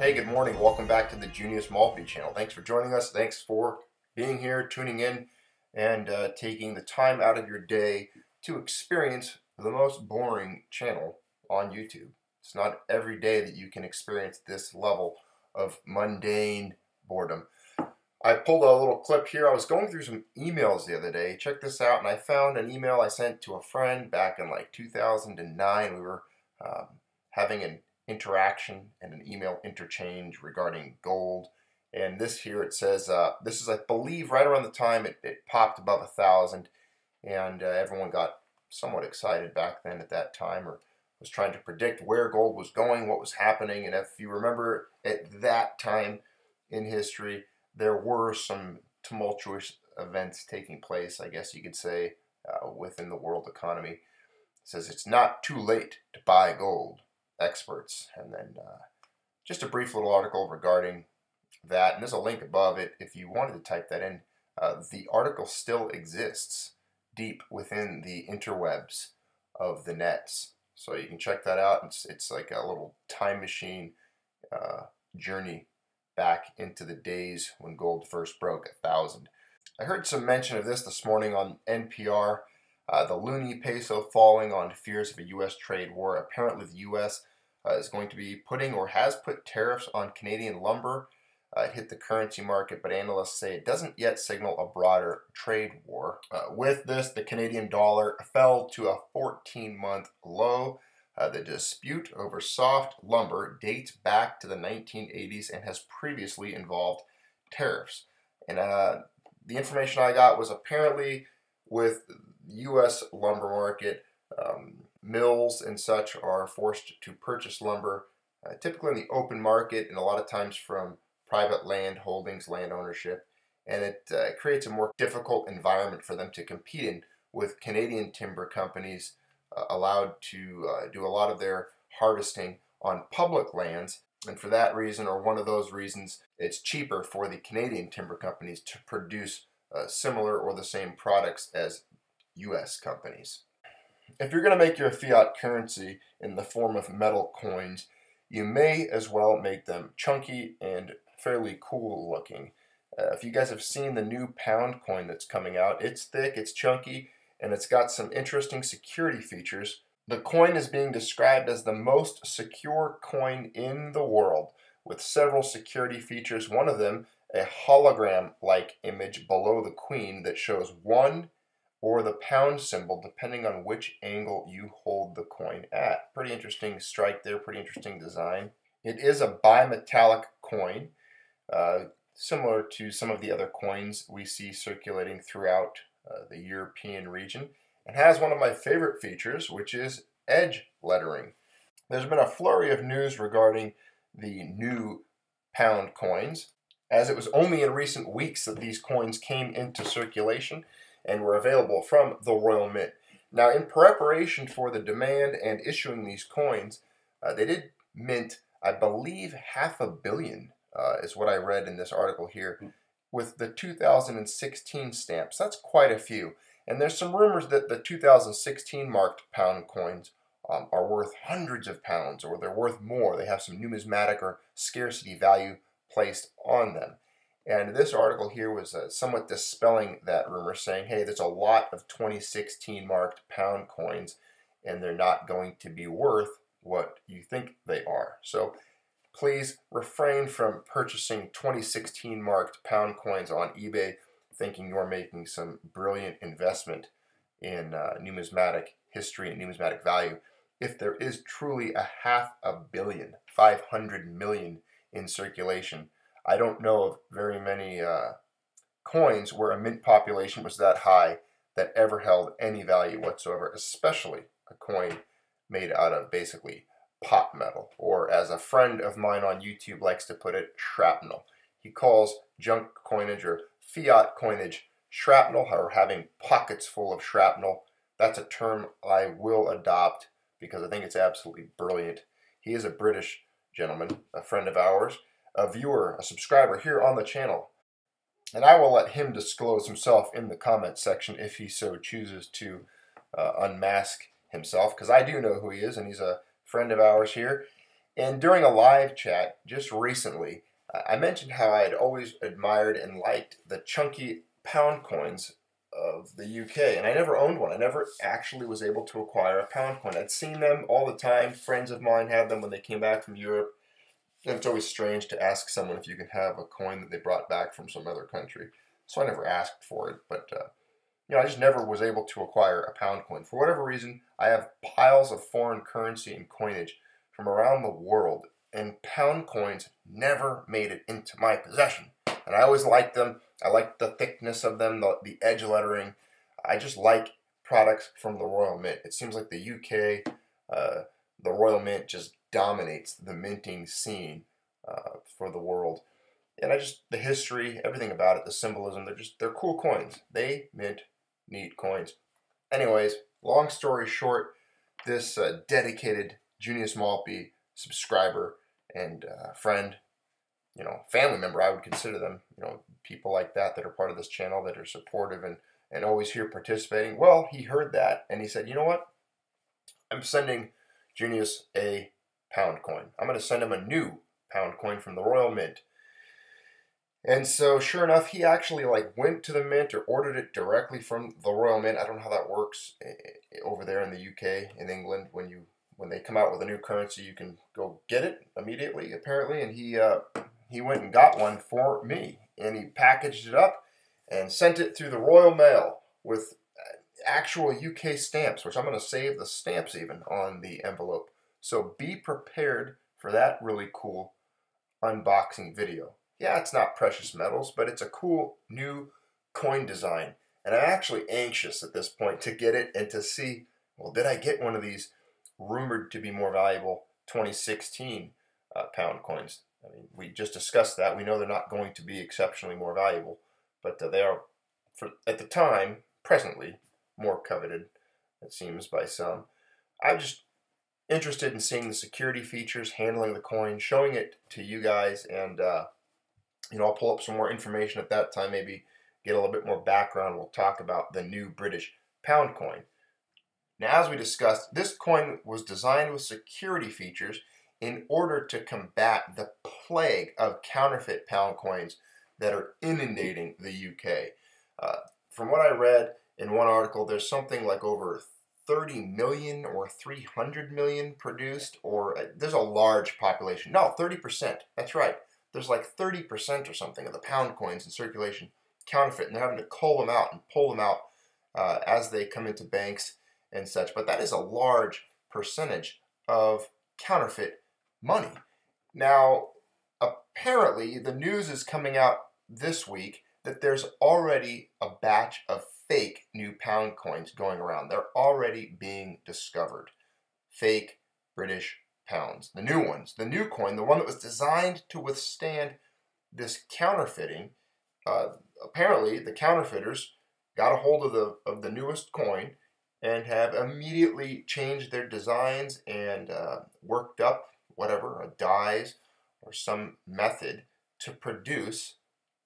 Hey, good morning. Welcome back to the Junius Maltby channel. Thanks for joining us. Thanks for being here, tuning in, and taking the time out of your day to experience the most boring channel on YouTube. It's not every day that you can experience this level of mundane boredom. I pulled a little clip here. I was going through some emails the other day. Check this out, and I found an email I sent to a friend back in like 2009. We were having an interaction and an email interchange regarding gold. And this here, it says, this is, I believe, right around the time it popped above 1,000, and everyone got somewhat excited back then at that time, or was trying to predict where gold was going, what was happening. And if you remember, at that time in history, there were some tumultuous events taking place, I guess you could say, within the world economy. It says it's not too late to buy gold, experts. And then just a brief little article regarding that. And there's a link above it if you wanted to type that in. The article still exists deep within the interwebs of the nets. So you can check that out. It's like a little time machine journey back into the days when gold first broke 1,000. I heard some mention of this morning on NPR. The loonie peso falling on fears of a U.S. trade war. Apparently the U.S. Is going to be putting or has put tariffs on Canadian lumber. It hit the currency market, but analysts say it doesn't yet signal a broader trade war. With this, the Canadian dollar fell to a 14-month low. The dispute over soft lumber dates back to the 1980s and has previously involved tariffs. And the information I got was apparently with the U.S. lumber market, mills and such are forced to purchase lumber, typically in the open market and a lot of times from private land holdings, land ownership, and it creates a more difficult environment for them to compete in, with Canadian timber companies allowed to do a lot of their harvesting on public lands. And for that reason, or one of those reasons, it's cheaper for the Canadian timber companies to produce similar or the same products as U.S. companies. If you're going to make your fiat currency in the form of metal coins, you may as well make them chunky and fairly cool looking. If you guys have seen the new pound coin that's coming out, it's thick, it's chunky, and it's got some interesting security features. The coin is being described as the most secure coin in the world, with several security features. One of them, a hologram-like image below the queen that shows one or the pound symbol depending on which angle you hold the coin at. Pretty interesting strike there, pretty interesting design. It is a bimetallic coin, similar to some of the other coins we see circulating throughout the European region, and has one of my favorite features, which is edge lettering. There's been a flurry of news regarding the new pound coins, as it was only in recent weeks that these coins came into circulation and were available from the Royal Mint. Now, in preparation for the demand and issuing these coins, they did mint, I believe, 500 million, is what I read in this article here, with the 2016 stamps. That's quite a few. And there's some rumors that the 2016 marked pound coins are worth hundreds of pounds, or they're worth more. They have some numismatic or scarcity value placed on them. And this article here was somewhat dispelling that rumor, saying, hey, there's a lot of 2016 marked pound coins, and they're not going to be worth what you think they are. So please refrain from purchasing 2016 marked pound coins on eBay thinking you're making some brilliant investment in numismatic history and numismatic value. If there is truly a 500 million, 500 million in circulation, I don't know of very many coins where a mint population was that high that ever held any value whatsoever, especially a coin made out of basically pot metal, or as a friend of mine on YouTube likes to put it, shrapnel. He calls junk coinage or fiat coinage shrapnel, or having pockets full of shrapnel. That's a term I will adopt because I think it's absolutely brilliant. He is a British gentleman, a friend of ours, a viewer, a subscriber here on the channel. And I will let him disclose himself in the comment section if he so chooses to unmask himself, because I do know who he is, and he's a friend of ours here. And during a live chat just recently, I mentioned how I had always admired and liked the chunky pound coins of the UK, and I never owned one. I never actually was able to acquire a pound coin. I'd seen them all the time. Friends of mine had them when they came back from Europe. And it's always strange to ask someone if you can have a coin that they brought back from some other country. So I never asked for it, but I just never was able to acquire a pound coin. For whatever reason, I have piles of foreign currency and coinage from around the world, and pound coins never made it into my possession. And I always liked them. I liked the thickness of them, the edge lettering. I just like products from the Royal Mint. It seems like the UK, the Royal Mint just dominates the minting scene for the world. And the history, everything about it, the symbolism, they're cool coins. They mint neat coins. Anyways, long story short, this dedicated Junius Maltby subscriber and friend, family member, I would consider them, people like that are part of this channel that are supportive and always here participating. Well, he heard that and he said, you know what? I'm sending Junius a pound coin. I'm going to send him a new pound coin from the Royal Mint. And so, sure enough, he actually went to the mint or ordered it directly from the Royal Mint. I don't know how that works over there in the UK, in England. When they come out with a new currency, you can go get it immediately, apparently. And he went and got one for me, and he packaged it up and sent it through the Royal Mail with actual UK stamps, which I'm going to save the stamps even on the envelope. So be prepared for that really cool unboxing video. Yeah, it's not precious metals, but it's a cool new coin design. And I'm actually anxious at this point to get it and to see, well, did I get one of these rumored to be more valuable 2016 pound coins? I mean, we just discussed that. We know they're not going to be exceptionally more valuable, but they are, at the time, presently, more coveted, it seems, by some. I'm just interested in seeing the security features, handling the coin, showing it to you guys, and I'll pull up some more information at that time, maybe get a little bit more background. We'll talk about the new British pound coin. Now, as we discussed, this coin was designed with security features in order to combat the plague of counterfeit pound coins that are inundating the UK. From what I read in one article, there's something like over 30 million or 300 million produced, or there's a large population. No, 30%. That's right. There's like 30% or something of the pound coins in circulation counterfeit, and they're having to cull them out and pull them out as they come into banks and such. But that is a large percentage of counterfeit money. Now, apparently, the news is coming out this week that there's already a batch of fake new pound coins going around. They're already being discovered. Fake British pounds. The new ones. The new coin, the one that was designed to withstand this counterfeiting. Apparently, the counterfeiters got a hold of the newest coin and have immediately changed their designs and worked up whatever, dyes or some method to produce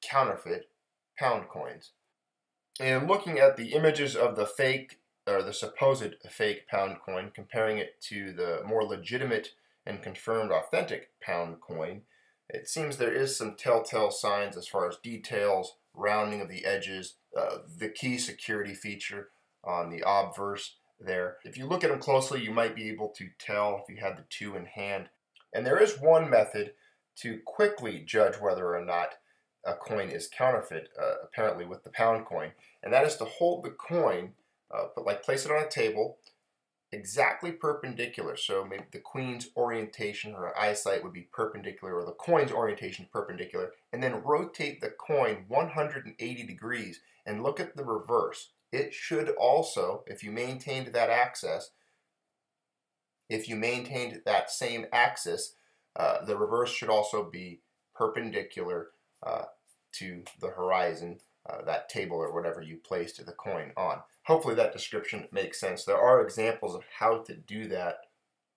counterfeit pound coins. And looking at the images of the fake, or the supposed fake pound coin, comparing it to the more legitimate and confirmed authentic pound coin, it seems there is some telltale signs as far as details, rounding of the edges, the key security feature on the obverse there. If you look at them closely, you might be able to tell if you had the two in hand. And there is one method to quickly judge whether or not a coin is counterfeit, apparently with the pound coin, and that is to hold the coin, place it on a table, exactly perpendicular. So maybe the queen's orientation or eyesight would be perpendicular, or the coin's orientation perpendicular, and then rotate the coin 180 degrees and look at the reverse. It should also, if you maintained that same axis, the reverse should also be perpendicular to the horizon, that table or whatever you placed the coin on. Hopefully that description makes sense. There are examples of how to do that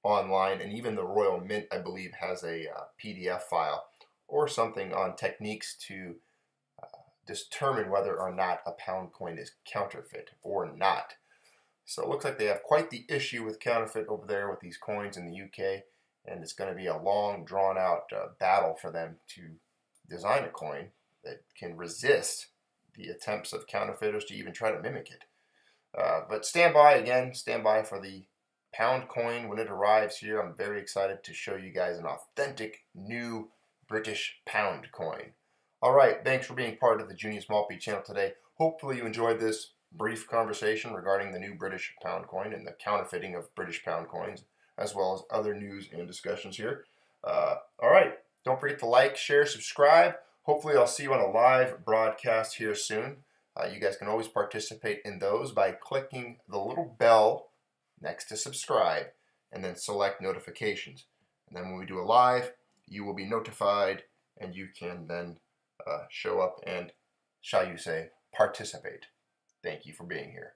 online, and even the Royal Mint, I believe, has a PDF file or something on techniques to determine whether or not a pound coin is counterfeit or not. So it looks like they have quite the issue with counterfeit over there with these coins in the UK, and it's going to be a long, drawn-out battle for them to design a coin that can resist the attempts of counterfeiters to even try to mimic it. But stand by for the pound coin when it arrives here. I'm very excited to show you guys an authentic new British pound coin. All right, thanks for being part of the Junius Maltby channel today. Hopefully you enjoyed this brief conversation regarding the new British pound coin and the counterfeiting of British pound coins, as well as other news and discussions here. All right, don't forget to like, share, subscribe. Hopefully I'll see you on a live broadcast here soon. You guys can always participate in those by clicking the little bell next to subscribe and then select notifications. And then when we do a live, you will be notified and you can then show up and, shall you say, participate. Thank you for being here.